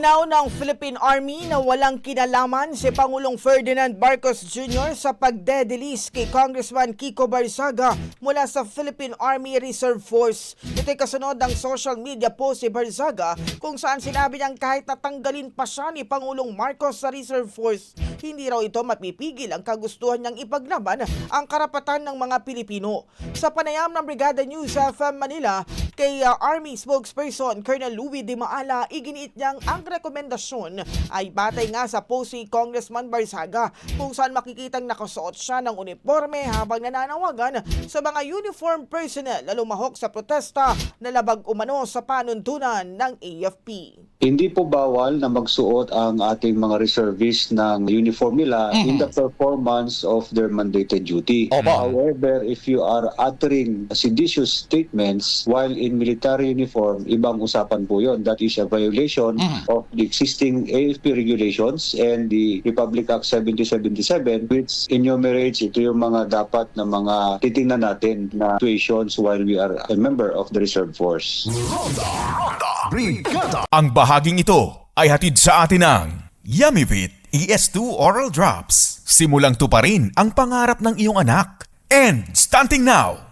Now ng Philippine Army na walang kinalaman si Pangulong Ferdinand Marcos Jr. sa pagdedelis kay Congressman Kiko Barzaga mula sa Philippine Army Reserve Force. Ito'y kasunod ng social media post ni Barzaga kung saan sinabi niyang kahit natanggalin pa siya ni Pangulong Marcos sa Reserve Force, hindi raw ito mapipigil ang kagustuhan niyang ipaglaban ang karapatan ng mga Pilipino. Sa panayam ng Brigada News sa FM Manila, kay Army spokesperson Colonel Louie Di Maala, iginiit niyang ang rekomendasyon ay batay nga sa post ni Congressman Barzaga kung saan makikitang nakasuot siya ng uniforme habang nananawagan sa mga uniform personnel na lumahok sa protesta na labag umano sa panuntunan ng AFP. Hindi po bawal na magsuot ang ating mga reservists ng uniform nila in the performance of their mandated duty. However, if you are uttering seditious statements while in military uniform, ibang usapan po yun. That is a violation of the existing AFP regulations and the Republic Act 7077, which enumerates ito yung mga dapat na mga titingnan natin na situations while we are a member of the Reserve Force. Ang bahaging ito ay hatid sa atin ng Yummyvit ES2 Oral Drops. Simulang tuparin ang pangarap ng iyong anak. And stunting now!